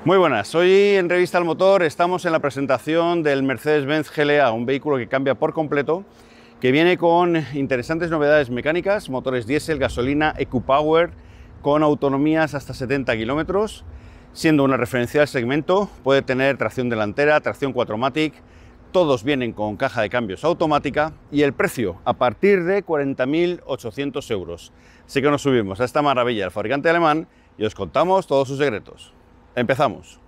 Muy buenas, hoy en Revista al Motor estamos en la presentación del Mercedes-Benz GLA, un vehículo que cambia por completo, que viene con interesantes novedades mecánicas, motores diésel, gasolina, EcoPower, con autonomías hasta 70 kilómetros, siendo una referencia del segmento. Puede tener tracción delantera, tracción 4MATIC, todos vienen con caja de cambios automática y el precio a partir de 40.800 euros. Así que nos subimos a esta maravilla del fabricante alemán y os contamos todos sus secretos. Empezamos.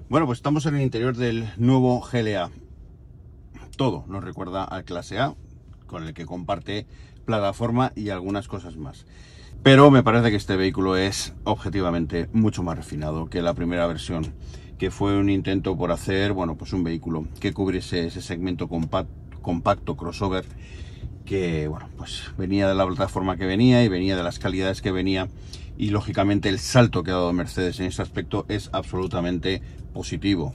Bueno, pues estamos en el interior del nuevo GLA. Todo nos recuerda al Clase A, con el que comparte plataforma y algunas cosas más. Pero me parece que este vehículo es objetivamente mucho más refinado que la primera versión, que fue un intento por hacer, bueno, pues un vehículo que cubriese ese segmento compacto crossover, que, bueno, pues venía de la plataforma que venía y venía de las calidades que venía. Y lógicamente el salto que ha dado Mercedes en ese aspecto es absolutamente positivo.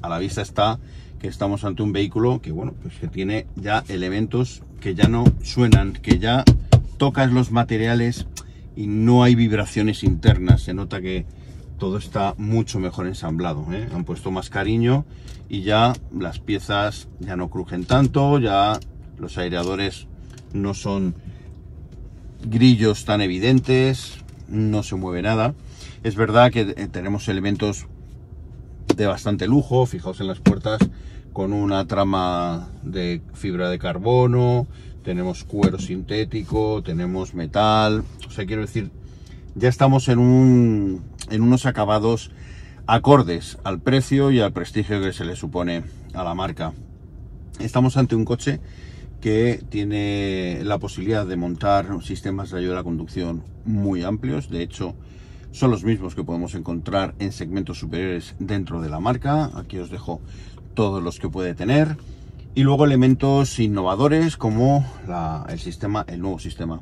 A la vista está que estamos ante un vehículo que, bueno, pues que tiene ya elementos que ya no suenan, que ya tocas los materiales y no hay vibraciones internas. Se nota que todo está mucho mejor ensamblado, ¿eh? Han puesto más cariño y ya las piezas ya no crujen tanto, ya los aireadores no son grillos tan evidentes, no se mueve nada. Es verdad que tenemos elementos de bastante lujo. Fijaos en las puertas, con una trama de fibra de carbono, tenemos cuero sintético, tenemos metal. O sea, quiero decir, ya estamos en unos acabados acordes al precio y al prestigio que se le supone a la marca. Estamos ante un coche que tiene la posibilidad de montar sistemas de ayuda a la conducción muy amplios. De hecho, son los mismos que podemos encontrar en segmentos superiores dentro de la marca. Aquí os dejo todos los que puede tener. Y luego elementos innovadores como el nuevo sistema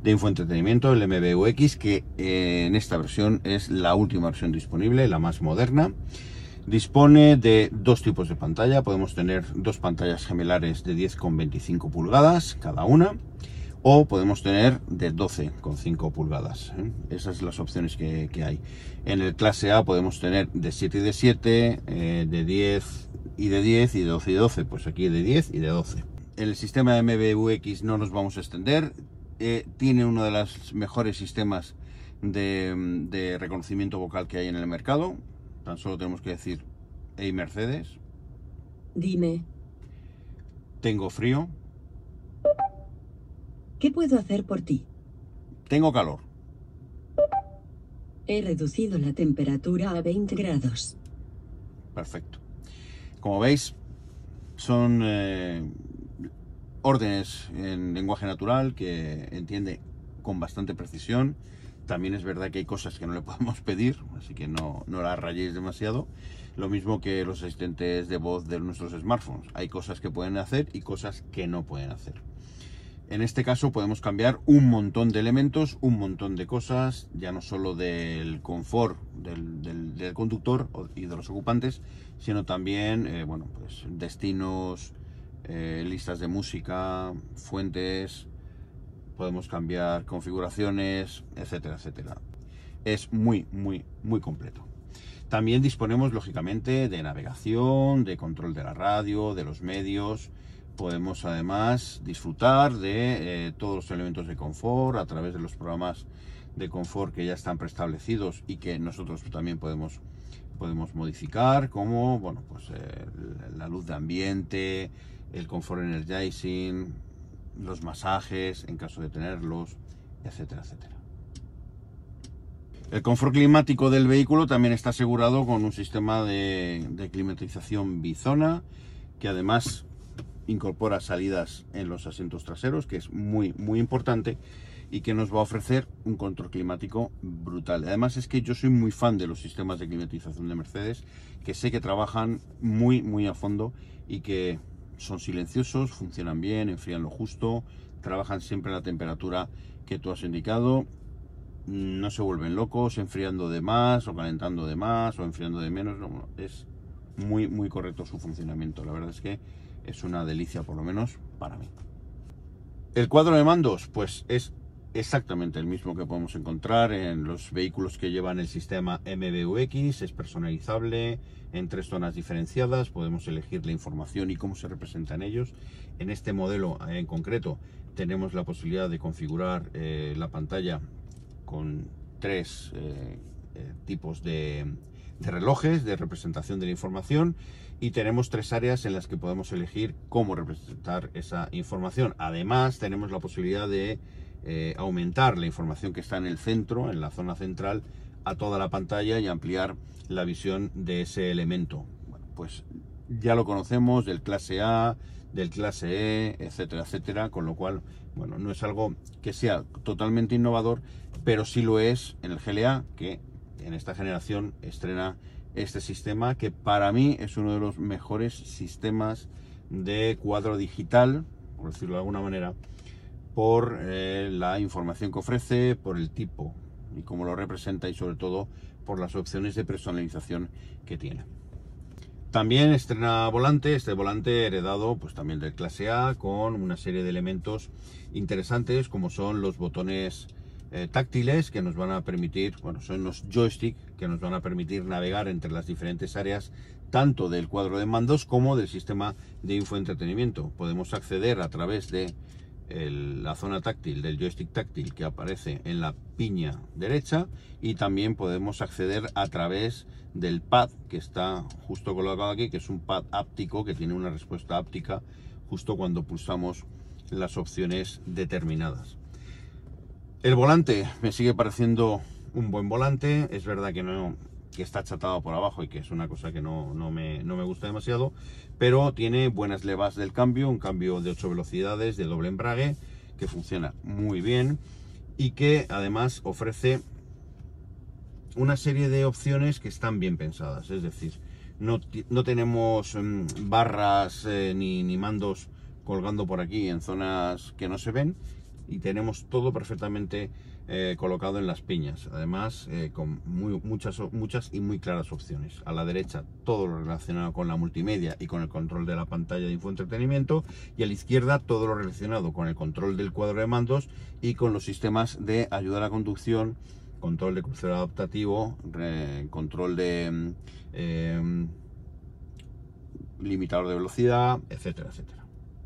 de infoentretenimiento, el MBUX, que en esta versión es la última versión disponible, la más moderna. Dispone de dos tipos de pantalla. Podemos tener dos pantallas gemelares de 10,25 pulgadas cada una, o podemos tener de 12,5 pulgadas. Esas son las opciones que hay. En el Clase A podemos tener de 7 y de 7, de 10 y de 10, y de 12 y de 12. Pues aquí de 10 y de 12. El sistema de MBUX no nos vamos a extender. Tiene uno de los mejores sistemas de reconocimiento vocal que hay en el mercado. Tan solo tenemos que decir: hey Mercedes. Dime. Tengo frío. ¿Qué puedo hacer por ti? Tengo calor. He reducido la temperatura a 20 grados. Perfecto. Como veis, son órdenes en lenguaje natural que entiende con bastante precisión. También es verdad que hay cosas que no le podemos pedir, así que no la rayéis demasiado. Lo mismo que los asistentes de voz de nuestros smartphones. Hay cosas que pueden hacer y cosas que no pueden hacer. En este caso podemos cambiar un montón de elementos, un montón de cosas, ya no solo del confort del conductor y de los ocupantes, sino también bueno, pues destinos, listas de música, fuentes. Podemos cambiar configuraciones, etcétera, etcétera. Es muy completo. También disponemos, lógicamente, de navegación, de control de la radio, de los medios. Podemos además disfrutar de todos los elementos de confort a través de los programas de confort que ya están preestablecidos y que nosotros también podemos modificar, como bueno, pues la luz de ambiente, el confort energizing, los masajes en caso de tenerlos, etcétera, etcétera. El confort climático del vehículo también está asegurado con un sistema de climatización bizona, que además incorpora salidas en los asientos traseros, que es muy importante, y que nos va a ofrecer un control climático brutal. Además es que yo soy muy fan de los sistemas de climatización de Mercedes, que sé que trabajan muy a fondo y que son silenciosos, funcionan bien, enfrían lo justo, trabajan siempre a la temperatura que tú has indicado, no se vuelven locos enfriando de más o calentando de más o enfriando de menos. No, es muy correcto su funcionamiento. La verdad es que es una delicia, por lo menos para mí. El cuadro de mandos, pues es exactamente el mismo que podemos encontrar en los vehículos que llevan el sistema MBUX. Es personalizable en 3 zonas diferenciadas, podemos elegir la información y cómo se representan ellos. En este modelo en concreto tenemos la posibilidad de configurar la pantalla con 3 tipos de relojes de representación de la información, y tenemos 3 áreas en las que podemos elegir cómo representar esa información. Además tenemos la posibilidad de aumentar la información que está en el centro, en la zona central, a toda la pantalla y ampliar la visión de ese elemento. Bueno, pues ya lo conocemos del clase A, del clase E, etcétera, etcétera, con lo cual, bueno, no es algo que sea totalmente innovador, pero sí lo es en el GLA, que en esta generación estrena este sistema, que para mí es uno de los mejores sistemas de cuadro digital, por decirlo de alguna manera, por la información que ofrece, por el tipo y cómo lo representa, y sobre todo por las opciones de personalización que tiene. También estrena volante, este volante heredado pues también del clase A, con una serie de elementos interesantes como son los botones táctiles que nos van a permitir, bueno, son los joystick que nos van a permitir navegar entre las diferentes áreas tanto del cuadro de mandos como del sistema de infoentretenimiento. Podemos acceder a través de la zona táctil del joystick táctil que aparece en la piña derecha, y también podemos acceder a través del pad que está justo colocado aquí, que es un pad áptico que tiene una respuesta áptica justo cuando pulsamos las opciones determinadas. El volante me sigue pareciendo un buen volante. Es verdad que está achatado por abajo y que es una cosa que no me gusta demasiado, pero tiene buenas levas del cambio, un cambio de 8 velocidades de doble embrague que funciona muy bien y que además ofrece una serie de opciones que están bien pensadas. Es decir, no tenemos barras ni mandos colgando por aquí en zonas que no se ven, y tenemos todo perfectamente colocado en las piñas, además con muchas y muy claras opciones. A la derecha todo lo relacionado con la multimedia y con el control de la pantalla de infoentretenimiento, y a la izquierda todo lo relacionado con el control del cuadro de mandos y con los sistemas de ayuda a la conducción, control de crucero adaptativo, control de limitador de velocidad, etcétera, etcétera.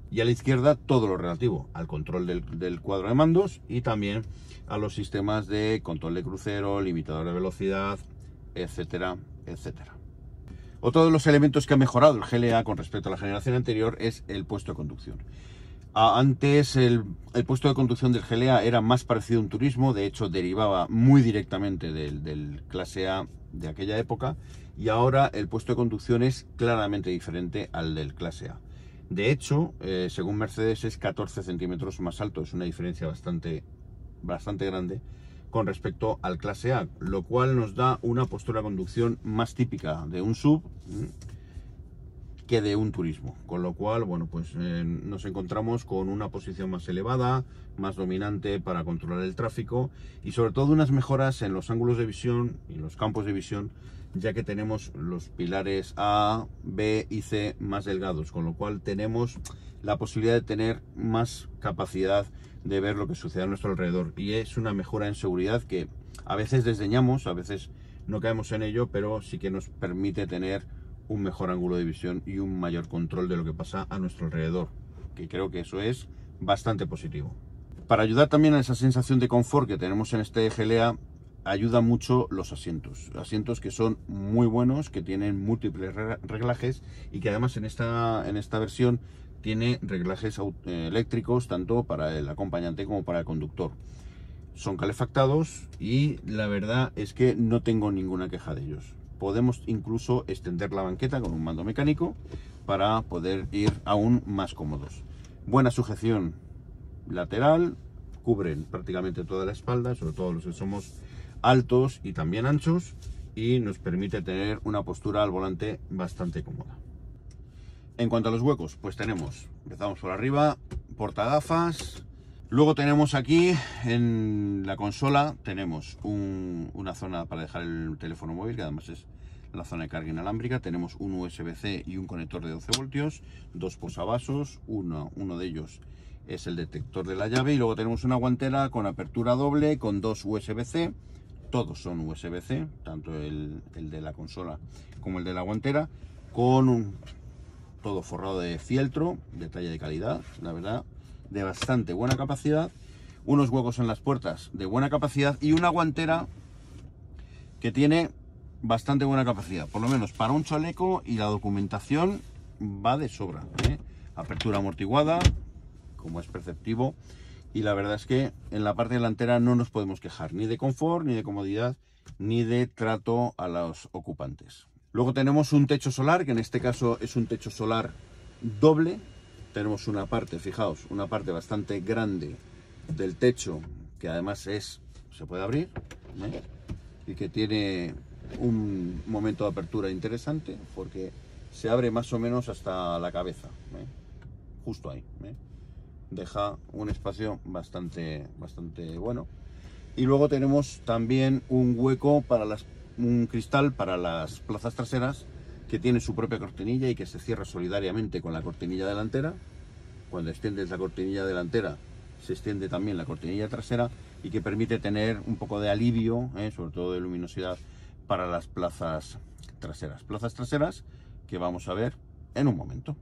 Y a la izquierda todo lo relativo al control del cuadro de mandos y también a los sistemas de control de crucero, limitador de velocidad, etcétera, etcétera. Otro de los elementos que ha mejorado el GLA con respecto a la generación anterior es el puesto de conducción. Antes el puesto de conducción del GLA era más parecido a un turismo, de hecho derivaba muy directamente del clase A de aquella época, y ahora el puesto de conducción es claramente diferente al del clase A. De hecho, según Mercedes, es 14 centímetros más alto. Es una diferencia bastante grande con respecto al clase A, lo cual nos da una postura de conducción más típica de un SUV que de un turismo, con lo cual, bueno, pues nos encontramos con una posición más elevada, más dominante para controlar el tráfico, y sobre todo unas mejoras en los ángulos de visión y los campos de visión, ya que tenemos los pilares A, B y C más delgados, con lo cual tenemos la posibilidad de tener más capacidad de ver lo que sucede a nuestro alrededor, y es una mejora en seguridad que a veces desdeñamos, a veces no caemos en ello, pero sí que nos permite tener un mejor ángulo de visión y un mayor control de lo que pasa a nuestro alrededor, que creo que eso es bastante positivo. Para ayudar también a esa sensación de confort que tenemos en este GLA, ayuda mucho los asientos. Asientos que son muy buenos, que tienen múltiples reglajes y que además en esta versión tiene reglajes eléctricos tanto para el acompañante como para el conductor. Son calefactados y la verdad es que no tengo ninguna queja de ellos. Podemos incluso extender la banqueta con un mando mecánico para poder ir aún más cómodos. Buena sujeción lateral, cubren prácticamente toda la espalda, sobre todo los que somos altos y también anchos, y nos permite tener una postura al volante bastante cómoda. En cuanto a los huecos, pues empezamos por arriba, portagafas. Luego tenemos aquí en la consola, tenemos una zona para dejar el teléfono móvil, que además es la zona de carga inalámbrica. Tenemos un USB-C y un conector de 12 voltios, dos posavasos, uno de ellos es el detector de la llave, y luego tenemos una guantera con apertura doble, con dos USB-C, todos son USB-C, tanto el de la consola como el de la guantera, con todo forrado de fieltro, de talla de calidad, la verdad, de bastante buena capacidad, unos huecos en las puertas de buena capacidad y una guantera que tiene bastante buena capacidad, por lo menos para un chaleco, y la documentación va de sobra, ¿eh? Apertura amortiguada, como es perceptivo, y la verdad es que en la parte delantera no nos podemos quejar ni de confort, ni de comodidad, ni de trato a los ocupantes. Luego tenemos un techo solar, que en este caso es un techo solar doble. Tenemos una parte, fijaos, una parte bastante grande del techo, que además se puede abrir, ¿eh? Y que tiene un momento de apertura interesante, porque se abre más o menos hasta la cabeza, ¿eh? Justo ahí, ¿eh? Deja un espacio bastante bueno. Y luego tenemos también un hueco un cristal para las plazas traseras, que tiene su propia cortinilla y que se cierra solidariamente con la cortinilla delantera. Cuando extiendes la cortinilla delantera, se extiende también la cortinilla trasera, y que permite tener un poco de alivio, sobre todo de luminosidad, para las plazas traseras. Plazas traseras que vamos a ver en un momento.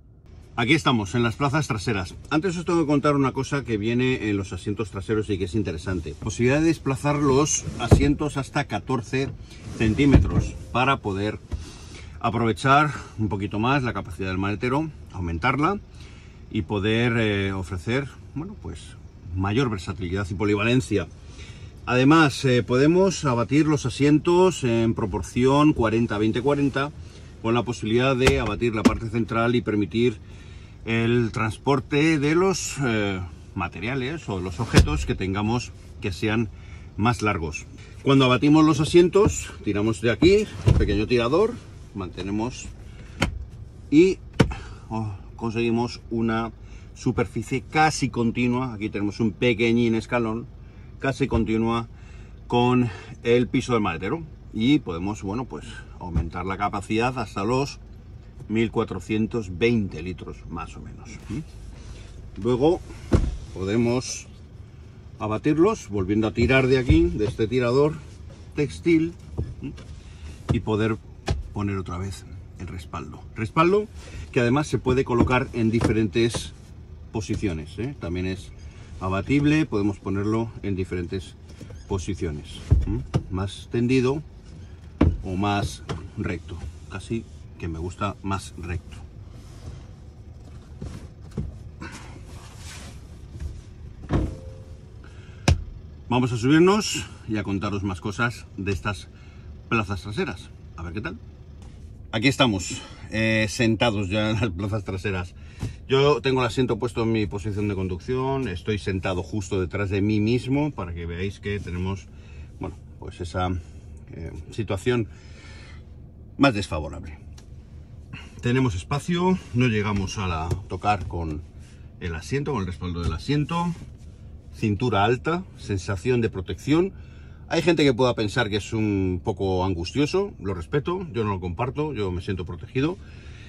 Aquí estamos en las plazas traseras. Antes os tengo que contar una cosa que viene en los asientos traseros y que es interesante. Posibilidad de desplazar los asientos hasta 14 centímetros para poder aprovechar un poquito más la capacidad del maletero, aumentarla y poder ofrecer, bueno, pues mayor versatilidad y polivalencia. Además, podemos abatir los asientos en proporción 40-20-40, con la posibilidad de abatir la parte central y permitir el transporte de los materiales o los objetos que tengamos que sean más largos. Cuando abatimos los asientos, tiramos de aquí, un pequeño tirador, mantenemos y conseguimos una superficie casi continua. Aquí tenemos un pequeñín escalón, casi continua con el piso del maletero, y podemos, bueno, pues aumentar la capacidad hasta los 1420 litros más o menos. Luego podemos abatirlos volviendo a tirar de aquí, de este tirador textil, y poder poner otra vez el respaldo. Respaldo que además se puede colocar en diferentes posiciones, ¿eh? También es abatible, podemos ponerlo en diferentes posiciones, más tendido o más recto. Casi que me gusta más recto. Vamos a subirnos y a contaros más cosas de estas plazas traseras. A ver qué tal. Aquí estamos, sentados ya en las plazas traseras. Yo tengo el asiento puesto en mi posición de conducción, estoy sentado justo detrás de mí mismo para que veáis que tenemos, bueno, pues esa situación más desfavorable. Tenemos espacio, no llegamos a tocar con el asiento, con el respaldo del asiento. Cintura alta, sensación de protección. Hay gente que pueda pensar que es un poco angustioso, lo respeto, yo no lo comparto, yo me siento protegido.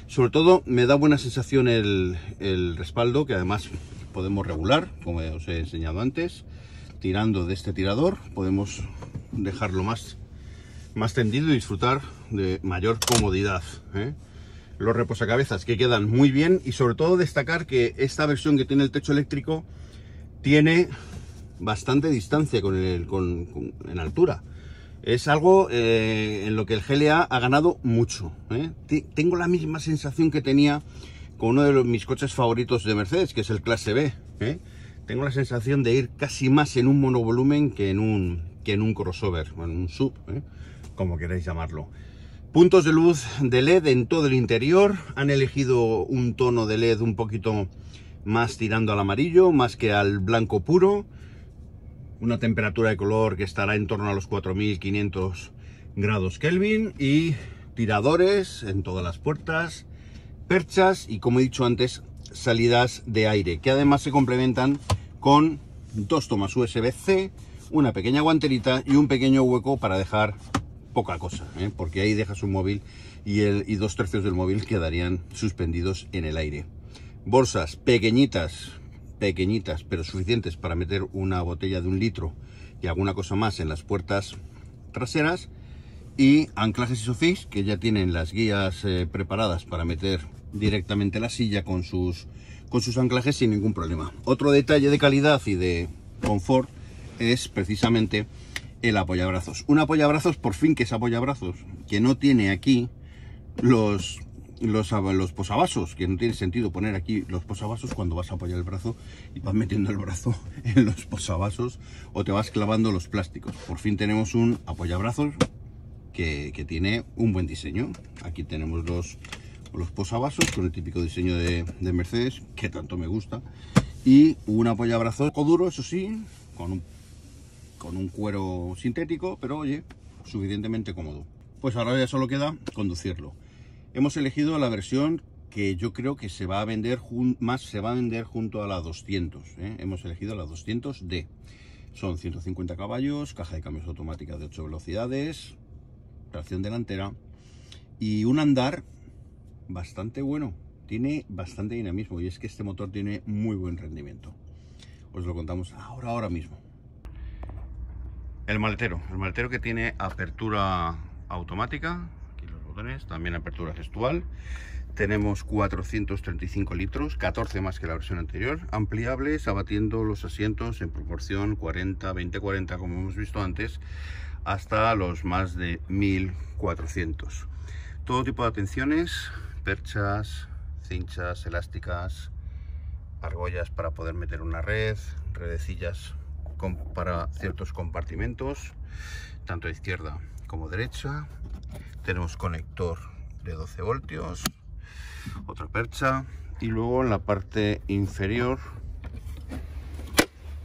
Sobre todo me da buena sensación el respaldo, que además podemos regular, como os he enseñado antes. Tirando de este tirador podemos dejarlo más tendido y disfrutar de mayor comodidad, ¿eh? Los reposacabezas que quedan muy bien, y sobre todo destacar que esta versión que tiene el techo eléctrico tiene bastante distancia en altura. Es algo en lo que el GLA ha ganado mucho, ¿eh? Tengo la misma sensación que tenía con uno de mis coches favoritos de Mercedes, que es el Clase B, ¿eh? Tengo la sensación de ir casi más en un monovolumen que en un crossover, en un sub, ¿eh? Como queráis llamarlo. Puntos de luz de LED en todo el interior. Han elegido un tono de LED un poquito más tirando al amarillo, más que al blanco puro. Una temperatura de color que estará en torno a los 4500 grados Kelvin. Y tiradores en todas las puertas, perchas y, como he dicho antes, salidas de aire, que además se complementan con dos tomas USB-C, una pequeña guanterita y un pequeño hueco para dejar poca cosa, ¿eh? Porque ahí dejas un móvil y 2/3 del móvil quedarían suspendidos en el aire. Bolsas pequeñitas, pero suficientes para meter una botella de 1 litro y alguna cosa más en las puertas traseras. Y anclajes ISOFIX, que ya tienen las guías preparadas para meter directamente la silla con sus anclajes sin ningún problema. Otro detalle de calidad y de confort es precisamente el apoyabrazos. Un apoyabrazos, por fin, que es apoyabrazos, que no tiene aquí los posavasos, que no tiene sentido poner aquí los posavasos cuando vas a apoyar el brazo y vas metiendo el brazo en los posavasos o te vas clavando los plásticos. Por fin tenemos un apoyabrazos que tiene un buen diseño. Aquí tenemos los posavasos con el típico diseño de Mercedes, que tanto me gusta, y un apoyabrazos duro, eso sí, con un cuero sintético, pero oye, suficientemente cómodo. Pues ahora ya solo queda conducirlo. Hemos elegido la versión que yo creo que se va a vender junto a la 200, ¿eh? Hemos elegido la 200D. Son 150 caballos, caja de cambios automática de 8 velocidades, tracción delantera y un andar bastante bueno. Tiene bastante dinamismo y es que este motor tiene muy buen rendimiento. Os lo contamos ahora mismo. El maletero que tiene apertura automática, aquí los botones, también apertura gestual. Tenemos 435 litros, 14 más que la versión anterior, ampliables, abatiendo los asientos en proporción 40, 20, 40, como hemos visto antes, hasta los más de 1400. Todo tipo de atenciones, perchas, cinchas elásticas, argollas para poder meter una red, redecillas para ciertos compartimentos, tanto a izquierda como derecha. Tenemos conector de 12 voltios, otra percha, y luego en la parte inferior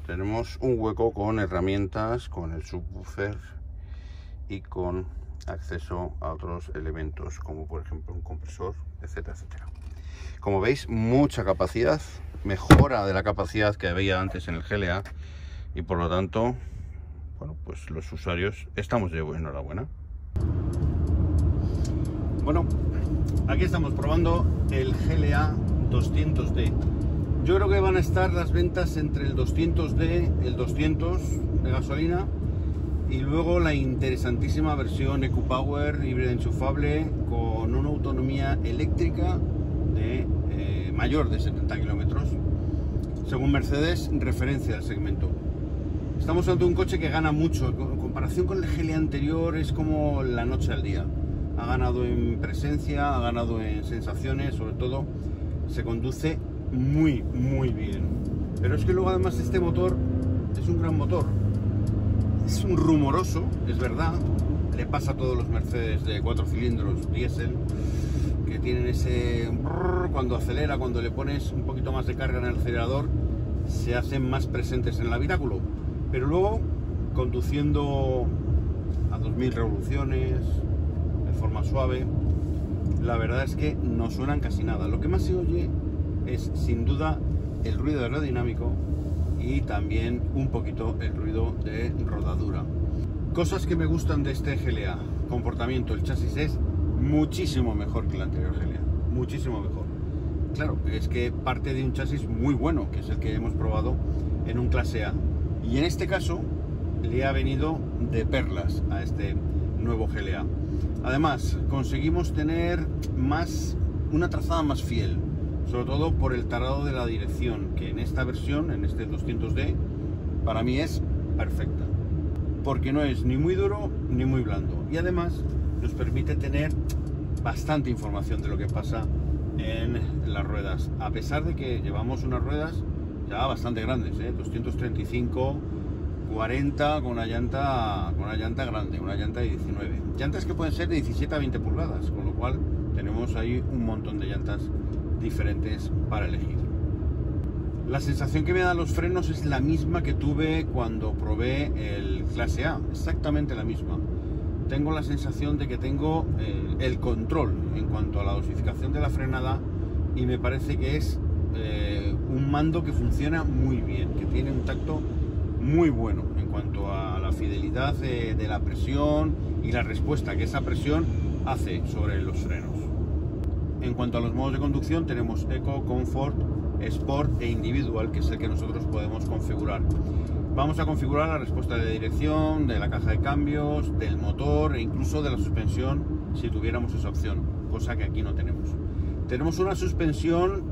tenemos un hueco con herramientas, con el subwoofer y con acceso a otros elementos como por ejemplo un compresor, etcétera, etcétera. Como veis, mucha capacidad, mejora de la capacidad que había antes en el GLA, y por lo tanto, bueno, pues los usuarios estamos de enhorabuena. Bueno, aquí estamos probando el GLA 200D. Yo creo que van a estar las ventas entre el 200D, el 200 de gasolina, y luego la interesantísima versión EcoPower híbrida enchufable con una autonomía eléctrica de mayor de 70 kilómetros, según Mercedes, referencia al segmento. Estamos ante un coche que gana mucho. En comparación con el GLA anterior, es como la noche al día. Ha ganado en presencia, ha ganado en sensaciones, sobre todo se conduce muy bien. Pero es que luego además este motor es un gran motor. Es un rumoroso, es verdad. Le pasa a todos los Mercedes de 4 cilindros diésel, que tienen ese cuando acelera, cuando le pones un poquito más de carga en el acelerador, se hacen más presentes en el habitáculo. Pero luego, conduciendo a 2000 revoluciones, de forma suave, la verdad es que no suenan casi nada. Lo que más se oye es, sin duda, el ruido aerodinámico y también un poquito el ruido de rodadura. Cosas que me gustan de este GLA. Comportamiento, el chasis es muchísimo mejor que el anterior GLA, muchísimo mejor. Claro, es que parte de un chasis muy bueno, que es el que hemos probado en un Clase A. Y en este caso le ha venido de perlas a este nuevo GLA. Además, conseguimos tener una trazada más fiel, sobre todo por el tarado de la dirección, que en esta versión, en este 200D, para mí es perfecta, porque no es ni muy duro ni muy blando, y además nos permite tener bastante información de lo que pasa en las ruedas, a pesar de que llevamos unas ruedas ya bastante grandes, 235 40 con una llanta grande, una llanta de 19, llantas que pueden ser de 17 a 20 pulgadas, con lo cual tenemos ahí un montón de llantas diferentes para elegir. La sensación que me dan los frenos es la misma que tuve cuando probé el Clase A, exactamente la misma. Tengo la sensación de que tengo el control en cuanto a la dosificación de la frenada, y me parece que es un mando que funciona muy bien, que tiene un tacto muy bueno en cuanto a la fidelidad de la presión y la respuesta que esa presión hace sobre los frenos. En cuanto a los modos de conducción, tenemos Eco, Comfort, Sport e Individual, que es el que nosotros podemos configurar. Vamos a configurar la respuesta de dirección, de la caja de cambios, del motor e incluso de la suspensión si tuviéramos esa opción, cosa que aquí no tenemos. Tenemos una suspensión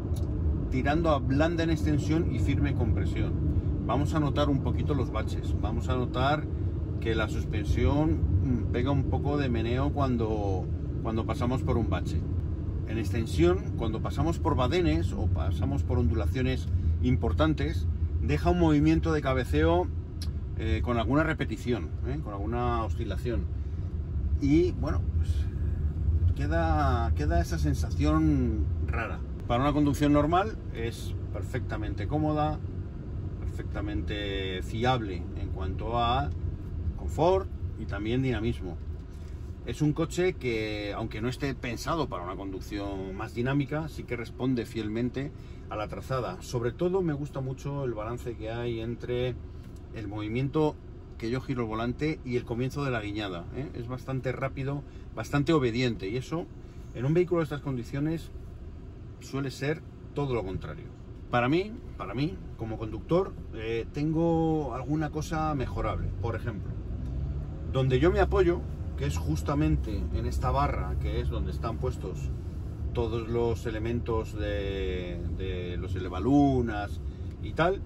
tirando a blanda en extensión y firme en compresión. Vamos a notar un poquito los baches, vamos a notar que la suspensión pega un poco de meneo cuando pasamos por un bache. En extensión, cuando pasamos por badenes o pasamos por ondulaciones importantes, deja un movimiento de cabeceo con alguna repetición, con alguna oscilación, y bueno, pues queda esa sensación rara. Para una conducción normal es perfectamente cómoda, perfectamente fiable en cuanto a confort y también dinamismo. Es un coche que, aunque no esté pensado para una conducción más dinámica, sí que responde fielmente a la trazada. Sobre todo me gusta mucho el balance que hay entre el movimiento que yo giro el volante y el comienzo de la guiñada, Es bastante rápido, bastante obediente, y eso en un vehículo de estas condiciones suele ser todo lo contrario. Para mí, como conductor, tengo alguna cosa mejorable. Por ejemplo, donde yo me apoyo, que es justamente en esta barra, que es donde están puestos todos los elementos de los elevalunas y tal,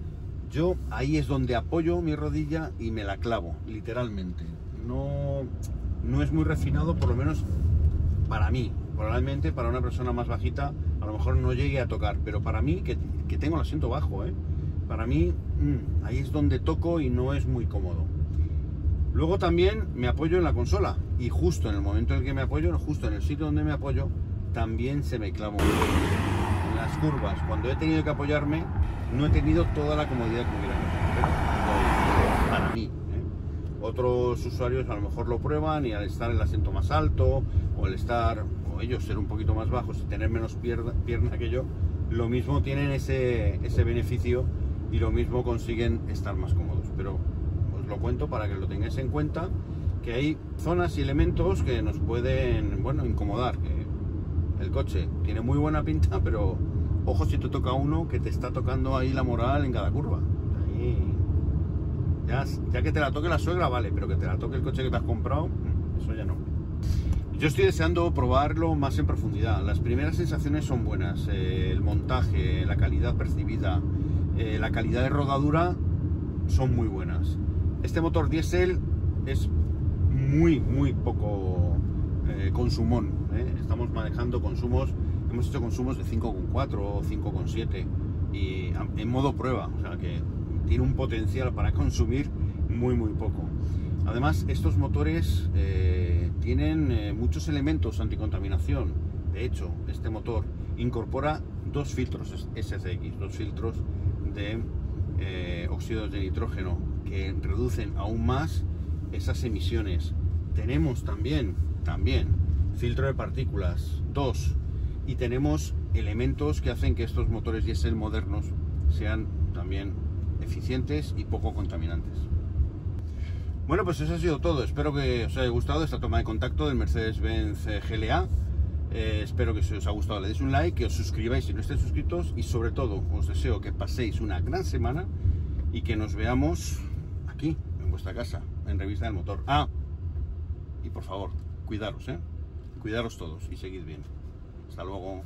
yo ahí es donde apoyo mi rodilla y me la clavo, literalmente. No es muy refinado, por lo menos para mí. Probablemente para una persona más bajita a lo mejor no llegue a tocar, pero para mí, que tengo el asiento bajo, para mí ahí es donde toco y no es muy cómodo. Luego también me apoyo en la consola, y justo en el momento en el que me apoyo, justo en el sitio donde me apoyo, también se me clava. En las curvas, cuando he tenido que apoyarme, no he tenido toda la comodidad que hubiera necesitado, para mí. Otros usuarios a lo mejor lo prueban y al estar en el asiento más alto, o ellos ser un poquito más bajos y tener menos pierna que yo, lo mismo tienen ese beneficio y lo mismo consiguen estar más cómodos. Pero os lo cuento para que lo tengáis en cuenta, que hay zonas y elementos que nos pueden, incomodar. Que el coche tiene muy buena pinta, pero ojo si te toca uno que te está tocando ahí la moral en cada curva. Ahí, ya que te la toque la suegra, vale, pero que te la toque el coche que te has comprado, eso ya no. Yo estoy deseando probarlo más en profundidad. Las primeras sensaciones son buenas, el montaje, la calidad percibida, la calidad de rodadura son muy buenas. Este motor diésel es muy poco consumón, Estamos manejando consumos, hemos hecho consumos de 5,4 o 5,7 y en modo prueba, o sea que tiene un potencial para consumir muy poco. Además, estos motores tienen muchos elementos anticontaminación. De hecho, este motor incorpora dos filtros SCX, dos filtros de óxidos de nitrógeno, que reducen aún más esas emisiones. Tenemos también filtro de partículas 2, y tenemos elementos que hacen que estos motores diésel modernos sean también eficientes y poco contaminantes. Bueno, pues eso ha sido todo. Espero que os haya gustado esta toma de contacto del Mercedes-Benz GLA. Espero que si os ha gustado le deis un like, que os suscribáis si no estáis suscritos, y sobre todo os deseo que paséis una gran semana y que nos veamos aquí, en vuestra casa, en Revista del Motor. Y por favor, cuidaros, cuidaros todos y seguid bien. Hasta luego.